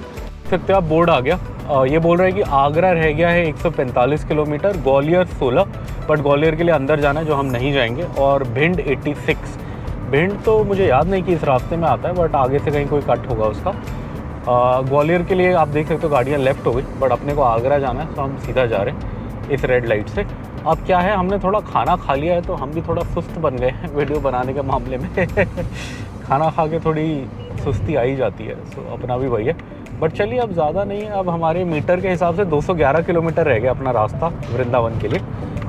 सकते आप बोर्ड आ गया, ये बोल रहा है कि आगरा रह गया है 145 किलोमीटर, ग्वालियर 16, बट ग्वालियर के लिए अंदर जाना है जो हम नहीं जाएंगे, और भिंड 86। भिंड तो मुझे याद नहीं कि इस रास्ते में आता है, बट आगे से कहीं कोई कट होगा उसका। ग्वालियर के लिए आप देख सकते हो गाड़ियाँ लेफ़्ट हो गई, बट अपने को आगरा जाना है तो हम सीधा जा रहे हैं इस रेड लाइट से। अब क्या है, हमने थोड़ा खाना खा लिया है तो हम भी थोड़ा सुस्त बन गए हैं वीडियो बनाने के मामले में। खाना खा के थोड़ी सुस्ती आ ही जाती है, तो अपना भी वही है। बट चलिए अब ज़्यादा नहीं है, अब हमारे मीटर के हिसाब से 211 किलोमीटर रह गया अपना रास्ता वृंदावन के लिए,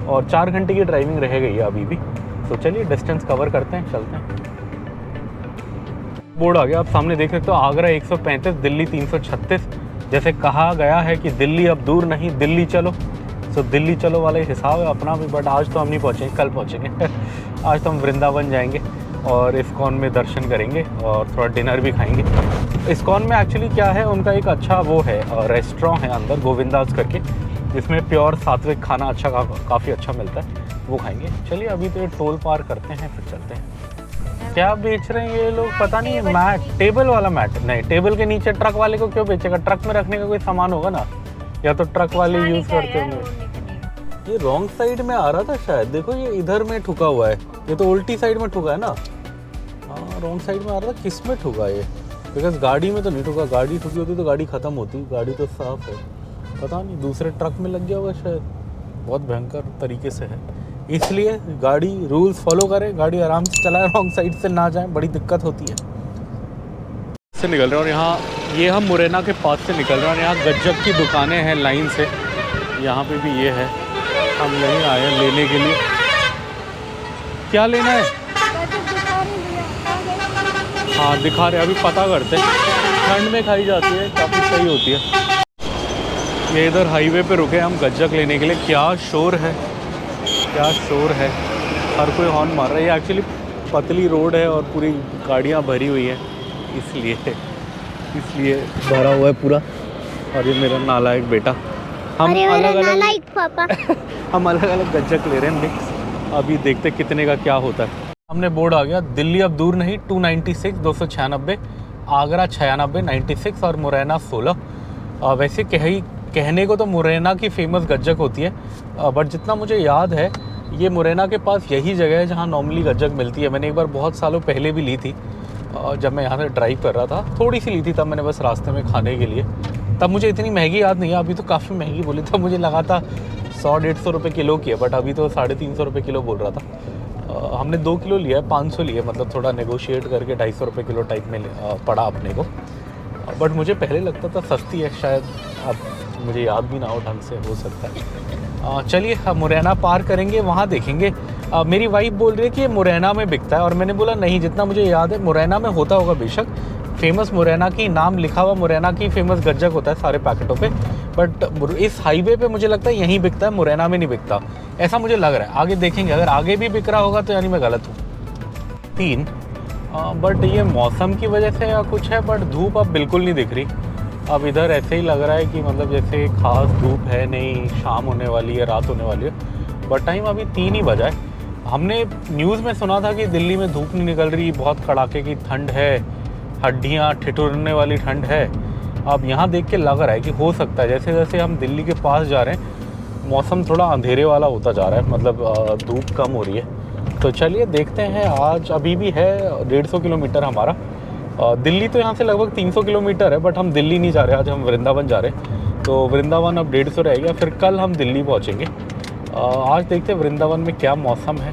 और 4 घंटे की ड्राइविंग रह गई है अभी भी। तो चलिए डिस्टेंस कवर करते हैं, चलते हैं। बोर्ड आ गया, आप सामने देख सकते हो, आगरा 135, दिल्ली 336, जैसे कहा गया है कि दिल्ली अब दूर नहीं, दिल्ली चलो। सो दिल्ली चलो वाला हिसाब है अपना भी, बट आज तो हम नहीं पहुँचेंगे, कल पहुँचेंगे। आज तो हम वृंदावन जाएंगे और इस्कॉन में दर्शन करेंगे और थोड़ा डिनर भी खाएंगे। इस्कॉन में एक्चुअली क्या है, उनका एक अच्छा वो है रेस्टोरेंट है अंदर, गोविंदास करके, जिसमें प्योर सात्विक खाना अच्छा काफ़ी अच्छा मिलता है, वो खाएंगे। चलिए अभी तो ये टोल पार करते हैं, फिर चलते हैं। क्या बेच रहे हैं ये लोग पता नहीं, मैट, टेबल वाला मैट नहीं, टेबल के नीचे ट्रक वाले को क्यों बेचेगा? ट्रक में रखने का कोई सामान होगा ना, या तो ट्रक वाले यूज़ करते होंगे। ये रॉन्ग साइड में आ रहा था शायद, देखो ये इधर में ठुका हुआ है, ये तो उल्टी साइड में ठुका है ना। हाँ रॉन्ग साइड में आ रहा था, किस में ठुका ये? बिकॉज गाड़ी में तो नहीं ठुका, गाड़ी ठुकी होती तो गाड़ी ख़त्म होती, गाड़ी तो साफ़ है। पता नहीं दूसरे ट्रक में लग गया होगा शायद, बहुत भयंकर तरीके से है। इसलिए गाड़ी रूल्स फॉलो करें, गाड़ी आराम से चलाएं, रॉन्ग साइड से ना जाएं, बड़ी दिक्कत होती है। से निकल रहे हैं और यहाँ ये हम मुरैना के पास से निकल रहे हैं और यहाँ गज्जक की दुकानें हैं लाइन से, यहाँ पे भी ये है। हम यहीं आए हैं लेने के लिए। क्या लेना है? हाँ दिखा रहे, अभी पता करते हैं। ठंड में खाई जाती है, काफ़ी सही होती है। ये इधर हाईवे पे रुके हम गज्जक लेने के लिए। क्या शोर है, क्या शोर है, हर कोई हॉर्न मार रहा है। ये एक्चुअली पतली रोड है और पूरी गाड़ियाँ भरी हुई हैं, इसलिए भरा हुआ है पूरा। और ये मेरा नालायक बेटा, हम अलग अलग हम अलग अलग गज्जक ले रहे हैं मिक्स। अभी देखते कितने का क्या होता है। हमने बोर्ड आ गया, दिल्ली अब दूर नहीं 296 296, आगरा 96 96 और मुरैना 16। वैसे कहने को तो मुरैना की फ़ेमस गज्जक होती है, बट जितना मुझे याद है ये मुरैना के पास यही जगह है जहाँ नॉर्मली गज्जक मिलती है। मैंने एक बार बहुत सालों पहले भी ली थी, जब मैं यहाँ से ड्राइव कर रहा था, थोड़ी सी ली थी तब मैंने, बस रास्ते में खाने के लिए। तब मुझे इतनी महंगी याद नहीं है, अभी तो काफ़ी महंगी बोली, तब मुझे लगा था 100-150 रुपये किलो की है, बट अभी तो 350 रुपये किलो बोल रहा था। हमने 2 किलो लिया है, 500 लिए, मतलब थोड़ा नेगोशिएट करके 250 रुपये किलो टाइप में पड़ा अपने को। बट मुझे पहले लगता था सस्ती है शायद, अब मुझे याद भी ना हो ढंग से, हो सकता है। चलिए मुरैना पार करेंगे, वहाँ देखेंगे। मेरी वाइफ बोल रही है कि ये मुरैना में बिकता है, और मैंने बोला नहीं, जितना मुझे याद है मुरैना में होता होगा बेशक, फेमस मुरैना की नाम लिखा हुआ मुरैना की फेमस गज्जक होता है सारे पैकेटों पे, बट इस हाईवे पे मुझे लगता है यहीं बिकता है, मुरैना में नहीं बिकता, ऐसा मुझे लग रहा है। आगे देखेंगे, अगर आगे भी बिक रहा होगा तो यानी मैं गलत हूँ। 3 बट ये मौसम की वजह से या कुछ है, बट धूप अब बिल्कुल नहीं दिख रही। अब इधर ऐसे ही लग रहा है कि मतलब जैसे खास धूप है नहीं, शाम होने वाली है, रात होने वाली है, बट टाइम अभी 3 ही बजा है। हमने न्यूज़ में सुना था कि दिल्ली में धूप नहीं निकल रही, बहुत कड़ाके की ठंड है, हड्डियाँ ठिठुरने वाली ठंड है। अब यहाँ देख के लग रहा है कि हो सकता है जैसे जैसे हम दिल्ली के पास जा रहे हैं मौसम थोड़ा अंधेरे वाला होता जा रहा है, मतलब धूप कम हो रही है। तो चलिए देखते हैं। आज अभी भी है 150 किलोमीटर हमारा, दिल्ली तो यहाँ से लगभग 300 किलोमीटर है, बट हम दिल्ली नहीं जा रहे, आज हम वृंदावन जा रहे हैं। तो वृंदावन अब 150 रह गया, फिर कल हम दिल्ली पहुँचेंगे। आज देखते हैं वृंदावन में क्या मौसम है।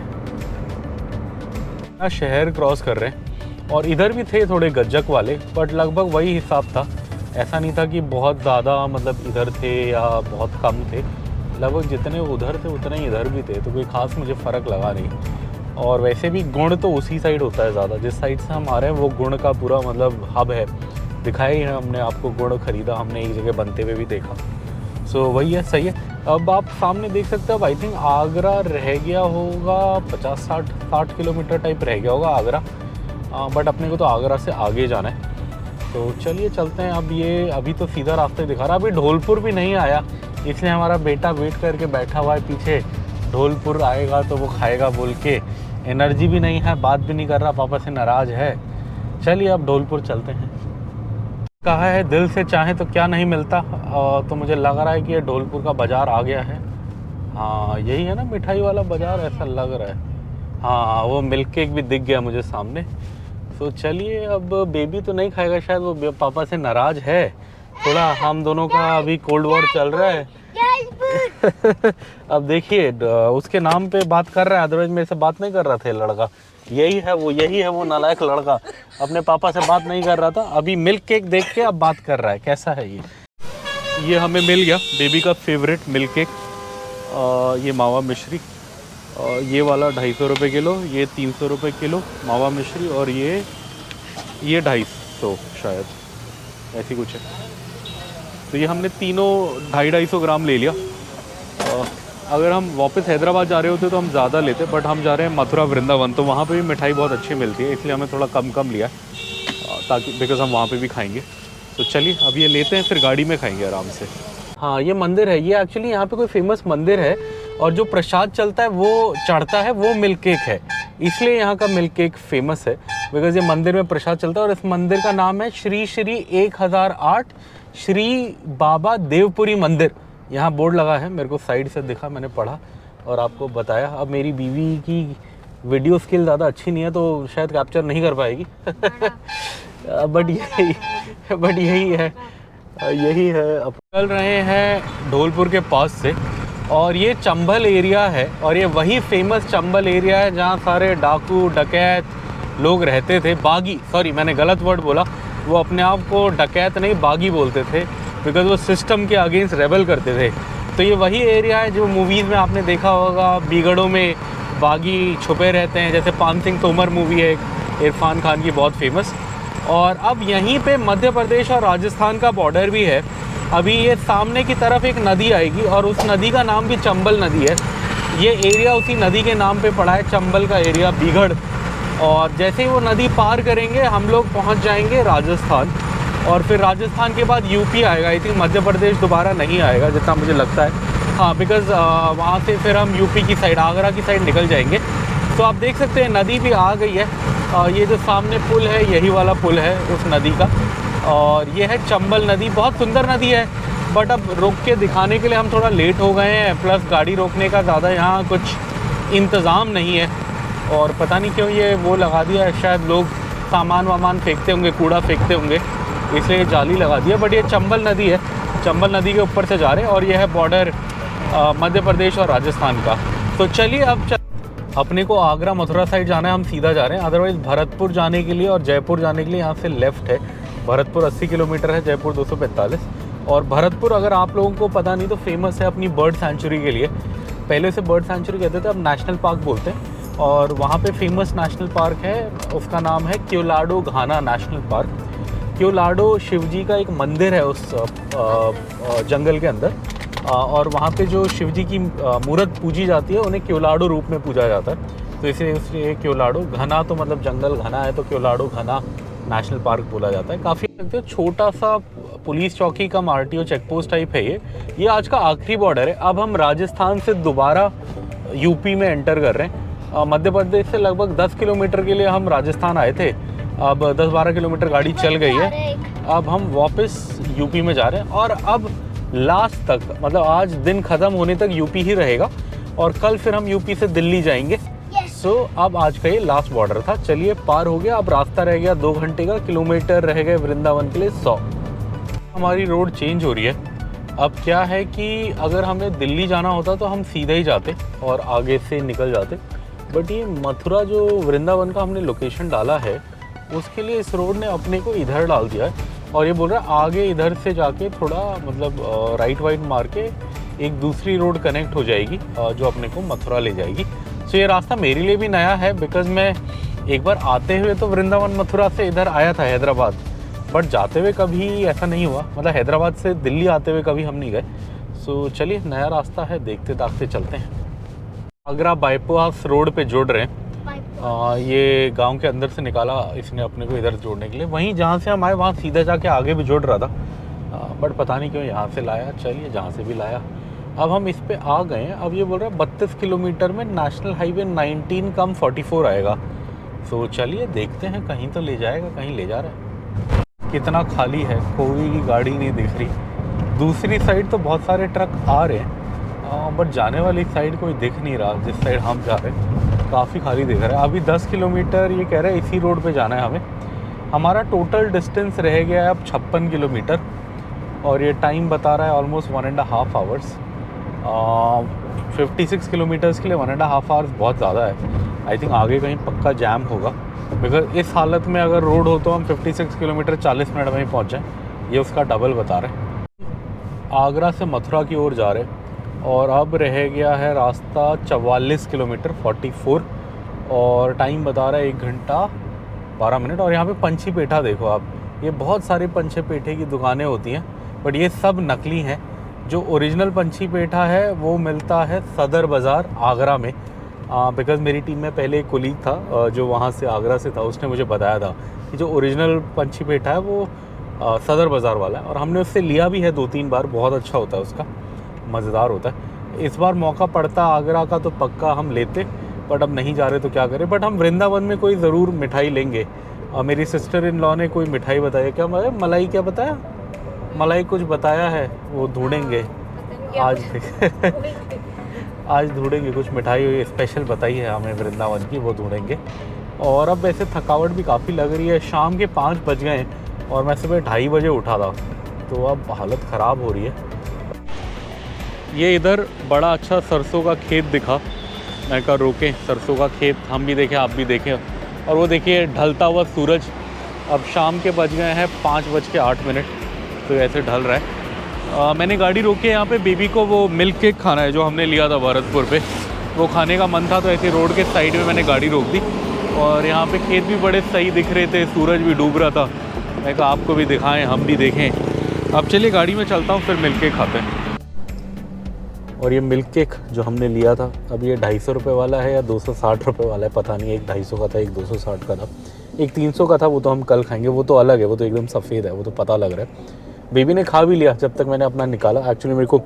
शहर क्रॉस कर रहे हैं और इधर भी थे थोड़े गज्जक वाले, बट लगभग वही हिसाब था, ऐसा नहीं था कि बहुत ज़्यादा मतलब इधर थे या बहुत कम थे, लगभग जितने उधर थे उतने ही इधर भी थे, तो कोई ख़ास मुझे फ़र्क लगा नहीं। और वैसे भी गुण तो उसी साइड होता है ज़्यादा, जिस साइड से हम आ रहे हैं वो गुण का पूरा मतलब हब है। दिखाया ही है हमने आपको, गुण ख़रीदा हमने, एक जगह बनते हुए भी देखा। सो वही है, सही है। अब आप सामने देख सकते हो, अब आई थिंक आगरा रह गया होगा 50-60 किलोमीटर टाइप रह गया होगा आगरा, बट अपने को तो आगरा से आगे जाना है। तो चलिए चलते हैं। अब ये अभी तो सीधा रास्ते दिखा रहा है, अभी ढोलपुर भी नहीं आया, इसलिए हमारा बेटा वेट करके बैठा हुआ है पीछे, ढोलपुर आएगा तो वो खाएगा बोल के। एनर्जी भी नहीं है, बात भी नहीं कर रहा, पापा से नाराज़ है। चलिए अब ढोलपुर चलते हैं। कहा है दिल से चाहे तो क्या नहीं मिलता, तो मुझे लग रहा है कि ये ढोलपुर का बाज़ार आ गया है। हाँ यही है ना मिठाई वाला बाज़ार, ऐसा लग रहा है। हाँ वो मिल्क केक भी दिख गया मुझे सामने। तो चलिए, अब बेबी तो नहीं खाएगा शायद, वो पापा से नाराज़ है थोड़ा, हम दोनों का अभी कोल्ड वॉर चल रहा है। अब देखिए उसके नाम पे बात कर रहा है, अदरवाइज मेरे से बात नहीं कर रहा था लड़का। यही है वो नालायक लड़का, अपने पापा से बात नहीं कर रहा था, अभी मिल्क केक देख के अब बात कर रहा है। कैसा है ये हमें मिल गया बेबी का फेवरेट मिल्क केक, ये मावा मिश्री, ये वाला 250 रुपये किलो, ये 300 रुपये किलो मावा मिश्री, और ये 250 शायद, ऐसी कुछ है। तो ये हमने तीनों 250-250 ग्राम ले लिया। अगर हम वापस हैदराबाद जा रहे होते तो हम ज़्यादा लेते, बट हम जा रहे हैं मथुरा वृंदावन, तो वहाँ पे भी मिठाई बहुत अच्छी मिलती है, इसलिए हमें थोड़ा कम कम लिया ताकि बिकॉज़ हम वहाँ पे भी खाएंगे। तो चलिए अब ये लेते हैं, फिर गाड़ी में खाएंगे आराम से। हाँ, ये मंदिर है, ये एक्चुअली यहाँ पे कोई फेमस मंदिर है, और जो प्रसाद चलता है वो चढ़ता है वो मिल्क केक है, इसलिए यहाँ का मिल्क केक फेमस है, बिकॉज़ ये मंदिर में प्रसाद चलता है। और इस मंदिर का नाम है श्री श्री 1008 श्री बाबा देवपुरी मंदिर। यहाँ बोर्ड लगा है, मेरे को साइड से दिखा, मैंने पढ़ा और आपको बताया। अब मेरी बीवी की वीडियो स्किल ज़्यादा अच्छी नहीं है तो शायद कैप्चर नहीं कर पाएगी बट यही है। अब चल रहे हैं ढोलपुर के पास से, और ये चंबल एरिया है, और ये वही फेमस चंबल एरिया है जहाँ सारे डाकू डकैत लोग रहते थे। बागी, सॉरी मैंने गलत वर्ड बोला, वो अपने आप को डकैत नहीं बागी बोलते थे, बिकॉज वो सिस्टम के अगेंस्ट रेबल करते थे। तो ये वही एरिया है जो मूवीज़ में आपने देखा होगा, बिगड़ों में बागी छुपे रहते हैं, जैसे पान सिंह तोमर मूवी है इरफान खान की बहुत फेमस। और अब यहीं पे मध्य प्रदेश और राजस्थान का बॉर्डर भी है। अभी ये सामने की तरफ एक नदी आएगी, और उस नदी का नाम भी चंबल नदी है। ये एरिया उसी नदी के नाम पे पड़ा है, चंबल का एरिया, बीगड़। और जैसे ही वो नदी पार करेंगे हम लोग पहुंच जाएंगे राजस्थान, और फिर राजस्थान के बाद यूपी आएगा। आई थिंक मध्य प्रदेश दोबारा नहीं आएगा जितना मुझे लगता है, हाँ, बिकॉज़ वहाँ से फिर हम यूपी की साइड, आगरा की साइड निकल जाएंगे। तो आप देख सकते हैं नदी भी आ गई है। ये जो सामने पुल है यही वाला पुल है उस नदी का, और ये है चंबल नदी। बहुत सुंदर नदी है, बट अब रोक के दिखाने के लिए हम थोड़ा लेट हो गए हैं, प्लस गाड़ी रोकने का ज़्यादा यहाँ कुछ इंतज़ाम नहीं है, और पता नहीं क्यों ये वो लगा दिया है, शायद लोग सामान वामान फेंकते होंगे, कूड़ा फेंकते होंगे, इसलिए जाली लगा दिया। बट ये चंबल नदी है, चंबल नदी के ऊपर से जा रहे हैं, और यह है बॉर्डर मध्य प्रदेश और राजस्थान का। तो चलिए अब अपने को आगरा मथुरा साइड जाना है, हम सीधा जा रहे हैं। अदरवाइज़ भरतपुर जाने के लिए और जयपुर जाने के लिए यहाँ से लेफ़्ट है। भरतपुर 80 किलोमीटर है, जयपुर 245। और भरतपुर अगर आप लोगों को पता नहीं तो फेमस है अपनी बर्ड सेंचुरी के लिए। पहले से बर्ड सेंचुरी कहते थे, अब नेशनल पार्क बोलते हैं। और वहाँ पे फेमस नेशनल पार्क है, उसका नाम है क्योलाडो घाना नेशनल पार्क। क्योलाडो शिवजी का एक मंदिर है उस जंगल के अंदर, और वहाँ पे जो शिवजी की मूर्त पूजी जाती है उन्हें क्योलाडो रूप में पूजा जाता है, तो इसलिए क्योलाडो घना, तो मतलब जंगल घना है तो क्योलाडो घना नेशनल पार्क बोला जाता है। काफ़ी लगता है छोटा सा पुलिस चौकी कम आरटीओ चेक पोस्ट टाइप है ये आज का आखिरी बॉर्डर है। अब हम राजस्थान से दोबारा यूपी में एंटर कर रहे हैं। मध्य प्रदेश से लगभग 10 किलोमीटर के लिए हम राजस्थान आए थे, अब 10-12 किलोमीटर गाड़ी चल गई है, अब हम वापस यूपी में जा रहे हैं। और अब लास्ट तक, मतलब आज दिन ख़त्म होने तक यूपी ही रहेगा, और कल फिर हम यूपी से दिल्ली जाएंगे। सो अब आज का ये लास्ट बॉर्डर था। चलिए पार हो गया, अब रास्ता रह गया 2 घंटे का, किलोमीटर रह गए वृंदावन के लिए 100। हमारी रोड चेंज हो रही है। अब क्या है कि अगर हमें दिल्ली जाना होता तो हम सीधे ही जाते और आगे से निकल जाते, बट ये मथुरा जो वृंदावन का हमने लोकेशन डाला है उसके लिए इस रोड ने अपने को इधर डाल दिया है, और ये बोल रहा है आगे इधर से जाके थोड़ा मतलब राइट वाइट मार के एक दूसरी रोड कनेक्ट हो जाएगी जो अपने को मथुरा ले जाएगी। सो ये रास्ता मेरे लिए भी नया है, बिकॉज़ मैं एक बार आते हुए तो वृंदावन मथुरा से इधर आया था हैदराबाद, बट जाते हुए कभी ऐसा नहीं हुआ, मतलब हैदराबाद से दिल्ली आते हुए कभी हम नहीं गए। सो चलिए नया रास्ता है, देखते दाखते चलते हैं। आगरा बाईपास रोड पे जोड़ रहे हैं, ये गांव के अंदर से निकाला इसने अपने को इधर जोड़ने के लिए। वहीं जहाँ से हम आए वहाँ सीधा जाके आगे भी जोड़ रहा था, बट पता नहीं क्यों यहाँ से लाया। चलिए जहाँ से भी लाया, अब हम इस पे आ गए हैं। अब ये बोल रहा है 32 किलोमीटर में नेशनल हाईवे 19/44 आएगा। सो चलिए देखते हैं, कहीं तो ले जाएगा, कहीं ले जा रहा है। कितना खाली है, कोई गाड़ी नहीं दिख रही। दूसरी साइड तो बहुत सारे ट्रक आ रहे हैं, बट जाने वाली साइड कोई दिख नहीं रहा, जिस साइड हम जा रहे हैं काफ़ी खाली दिख रहा है। अभी 10 किलोमीटर ये कह रहा है इसी रोड पे जाना है हमें। हमारा टोटल डिस्टेंस रह गया है अब 56 किलोमीटर, और ये टाइम बता रहा है ऑलमोस्ट 1.5 आवर्स। 56 किलोमीटर्स के लिए 1.5 आवर्स बहुत ज़्यादा है। आई थिंक आगे कहीं पक्का जैम होगा, बिकॉज इस हालत में अगर रोड हो तो हम 56 किलोमीटर 40 मिनट में ही पहुँच जाएँ, ये उसका डबल बता रहे हैं। आगरा से मथुरा की ओर जा रहे हैं, और अब रह गया है रास्ता 44 किलोमीटर 44, और टाइम बता रहा है 1 घंटा 12 मिनट। और यहाँ पे पंछी पेठा देखो आप, ये बहुत सारे पंछी पेठे की दुकानें होती हैं बट ये सब नकली हैं। जो ओरिजिनल पंछी पेठा है वो मिलता है सदर बाज़ार आगरा में। बिकॉज़ मेरी टीम में पहले एक कोलीग था जो वहाँ से आगरा से था, उसने मुझे बताया था कि जो ओरिजिनल पंछी पेठा है वो सदर बाज़ार वाला है, और हमने उससे लिया भी है 2-3 बार। बहुत अच्छा होता है उसका, मज़ेदार होता है। इस बार मौका पड़ता आगरा का तो पक्का हम लेते, बट अब नहीं जा रहे तो क्या करें। बट हम वृंदावन में कोई ज़रूर मिठाई लेंगे। मेरी सिस्टर इन लॉ ने कोई मिठाई बताई, क्या मलाई, क्या बताया, मलाई कुछ बताया है, वो ढूंढेंगे आज। आज ढूंढेंगे कुछ मिठाई स्पेशल बताई है हमें वृंदावन की, वो ढूंढेंगे। और अब वैसे थकावट भी काफ़ी लग रही है, शाम के 5 बज गए हैं और मैं सुबह 2:30 बजे उठा था, तो अब हालत ख़राब हो रही है। ये इधर बड़ा अच्छा सरसों का खेत दिखा, मैं कहा रोकें, सरसों का खेत हम भी देखें, आप भी देखें। और वो देखिए ढलता हुआ सूरज। अब शाम के बज गए हैं 5:08, तो ऐसे ढल रहा है। मैंने गाड़ी रोकी है यहाँ पे, बेबी को वो मिल्क केक खाना है जो हमने लिया था भरतपुर पे, वो खाने का मन था, तो ऐसे रोड के साइड में मैंने गाड़ी रोक दी। और यहाँ पे खेत भी बड़े सही दिख रहे थे, सूरज भी डूब रहा था। मैं कहा आपको भी दिखाएं, हम भी देखें। अब चलिए गाड़ी में चलता हूँ, फिर मिल्क केक खाते हैं। और ये मिल्क केक जो हमने लिया था, अब ये 250 रुपये वाला है या 260 रुपये वाला है, पता नहीं। एक 250 का था, एक 260 का था, एक 300 का था, वो तो हम कल खाएंगे। वो तो अलग है, वो तो एकदम सफ़ेद है, वो तो पता लग रहा है। बेबी ने खा भी लिया जब तक मैंने अपना निकाला। एक्चुअली मेरे को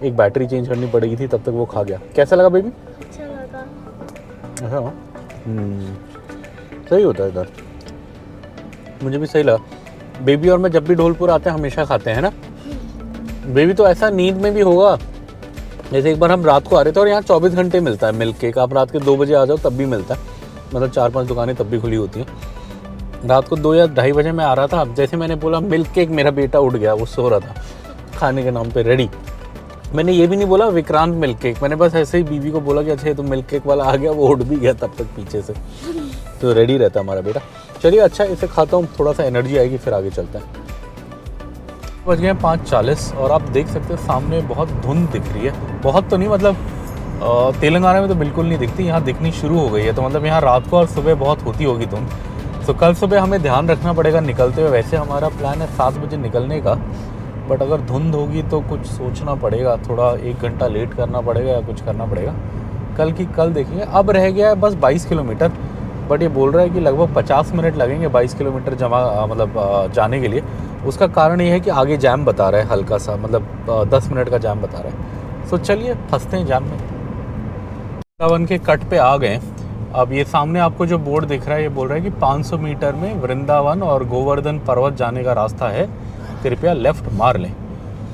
एक बैटरी चेंज करनी पड़ेगी थी, तब तक वो खा गया। कैसा लगा बेबी? अच्छा लगा। हाँ, सही होता है इधर, मुझे भी सही लगा। बेबी और मैं जब भी ढोलपुर आते हैं हमेशा खाते हैं ना। बेबी तो ऐसा नींद में भी होगा, जैसे एक बार हम रात को आ रहे थे और यहाँ 24 घंटे मिलता है मिल्क केक। आप रात के 2 बजे आ जाओ तब भी मिलता है, मतलब 4-5 दुकानें तब भी खुली होती हैं। रात को 2 या 2:30 बजे मैं आ रहा था, जैसे मैंने बोला मिल्क केक, मेरा बेटा उठ गया, वो सो रहा था खाने के नाम पे रेडी। मैंने ये भी नहीं बोला विक्रांत मिल्क केक, मैंने बस ऐसे ही बीवी को बोला कि अच्छा ये तो मिल्क केक वाला आ गया, वो उठ भी गया तब तक पीछे से। तो रेडी रहता हमारा बेटा। चलिए अच्छा, इसे खाता हूँ, थोड़ा सा एनर्जी आएगी, फिर आगे चलते हैं। बज गए 5:40 और आप देख सकते हैं सामने बहुत धुंध दिख रही है। बहुत तो नहीं, मतलब तेलंगाना में तो बिल्कुल नहीं दिखती, यहाँ दिखनी शुरू हो गई है। तो मतलब यहाँ रात को और सुबह बहुत होती होगी धुंध। तो कल सुबह हमें ध्यान रखना पड़ेगा निकलते हुए। वैसे हमारा प्लान है 7 बजे निकलने का, बट अगर धुंध होगी तो कुछ सोचना पड़ेगा, थोड़ा 1 घंटा लेट करना पड़ेगा या कुछ करना पड़ेगा। कल देखेंगे। अब रह गया है बस 22 किलोमीटर, बट ये बोल रहा है कि लगभग 50 मिनट लगेंगे 22 किलोमीटर जाने के लिए। उसका कारण ये है कि आगे जैम बता रहा है हल्का सा, मतलब 10 मिनट का जैम बता रहा है। सो चलिए फंसते हैं जैम में। वृंदावन के कट पे आ गए। अब ये सामने आपको जो बोर्ड दिख रहा है, ये बोल रहा है कि 500 मीटर में वृंदावन और गोवर्धन पर्वत जाने का रास्ता है, कृपया लेफ्ट मार लें।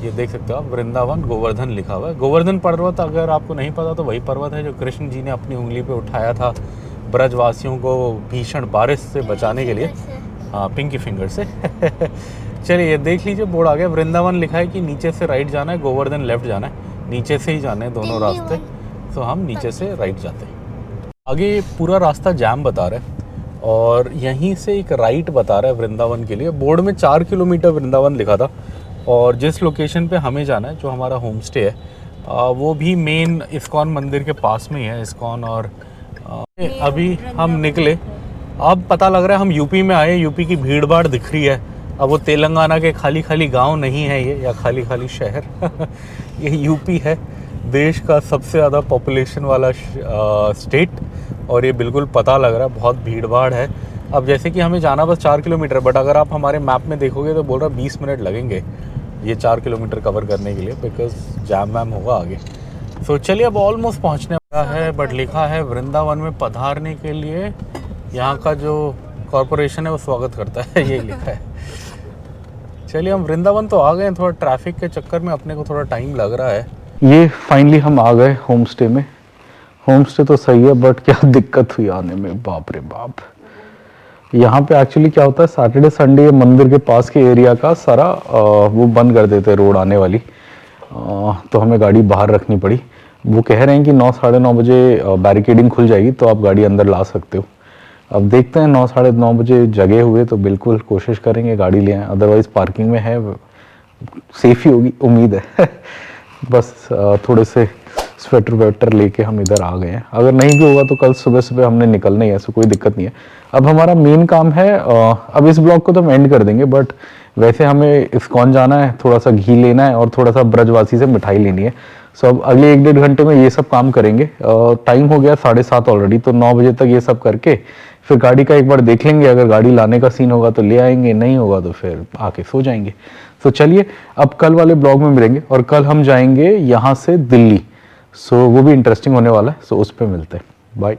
ये देख सकते हो आप, वृंदावन गोवर्धन लिखा हुआ है। गोवर्धन पर्वत अगर आपको नहीं पता तो वही पर्वत है जो कृष्ण जी ने अपनी उंगली पे उठाया था ब्रजवासियों को भीषण बारिश से बचाने के लिए। हाँ, पिंकी फिंगर से। चलिए ये देख लीजिए, बोर्ड आ गया। वृंदावन लिखा है कि नीचे से राइट जाना है, गोवर्धन लेफ्ट जाना है। नीचे से ही जाना है दोनों रास्ते, तो हम नीचे से राइट जाते हैं। आगे पूरा रास्ता जैम बता रहा है और यहीं से एक राइट बता रहा है वृंदावन के लिए। बोर्ड में 4 किलोमीटर वृंदावन लिखा था, और जिस लोकेशन पे हमें जाना है, जो हमारा होम स्टे है, वो भी मेन इस्कॉन मंदिर के पास में ही है, इस्कॉन। और अभी हम निकले, अब पता लग रहा है हम यूपी में आए। यूपी की भीड़ भाड़ दिख रही है। अब वो तेलंगाना के खाली खाली गांव नहीं है ये, या खाली खाली शहर। ये यूपी है, देश का सबसे ज़्यादा पॉपुलेशन वाला स्टेट, और ये बिल्कुल पता लग रहा है बहुत भीड़ भाड़ है। अब जैसे कि हमें जाना बस 4 किलोमीटर, बट अगर आप हमारे मैप में देखोगे तो बोल रहा 20 मिनट लगेंगे ये 4 किलोमीटर कवर करने के लिए, बिकॉज जैम वैम होगा आगे। तो चलिए अब ऑलमोस्ट पहुंचने वाला है, बट लिखा है वृंदावन में पधारने के लिए यहाँ का जो कॉरपोरेशन है वो स्वागत करता है, ये लिखा है। चलिए हम वृंदावन तो आ गए हैं, थोड़ा ट्रैफिक के चक्कर में अपने को थोड़ा टाइम लग रहा है। ये फाइनली हम आ गए होम स्टे में। होम स्टे तो सही है, बट क्या दिक्कत हुई आने में, बाप रे बाप। यहाँ पे एक्चुअली क्या होता है, सैटरडे संडे मंदिर के पास के एरिया का सारा वो बंद कर देते हैं, रोड आने वाली। तो हमें गाड़ी बाहर रखनी पड़ी। वो कह रहे हैं कि 9 साढ़े 9 बजे बैरिकेडिंग खुल जाएगी तो आप गाड़ी अंदर ला सकते हो। अब देखते हैं, 9 साढ़े 9 बजे जगे हुए तो बिल्कुल कोशिश करेंगे गाड़ी ले आएं, अदरवाइज पार्किंग में है, सेफ ही होगी, उम्मीद है। बस थोड़े से स्वेटर वेटर लेके हम इधर आ गए हैं। अगर नहीं भी होगा तो कल सुबह सुबह हमने निकलना ही है, ऐसा कोई दिक्कत नहीं है। अब हमारा मेन काम है, अब इस ब्लॉग को तो हम एंड कर देंगे, बट वैसे हमें इस्कॉन जाना है, थोड़ा सा घी लेना है और थोड़ा सा ब्रजवासी से मिठाई लेनी है। सो अब अगले 1-1.5 घंटे में ये सब काम करेंगे। टाइम हो गया 7:30 ऑलरेडी, तो 9 बजे तक ये सब करके फिर गाड़ी का एक बार देख लेंगे। अगर गाड़ी लाने का सीन होगा तो ले आएंगे, नहीं होगा तो फिर आके सो जाएंगे। तो चलिए अब कल वाले ब्लॉग में मिलेंगे, और कल हम जाएंगे यहाँ से दिल्ली। सो वो भी इंटरेस्टिंग होने वाला है। सो उस पर मिलते हैं। बाय।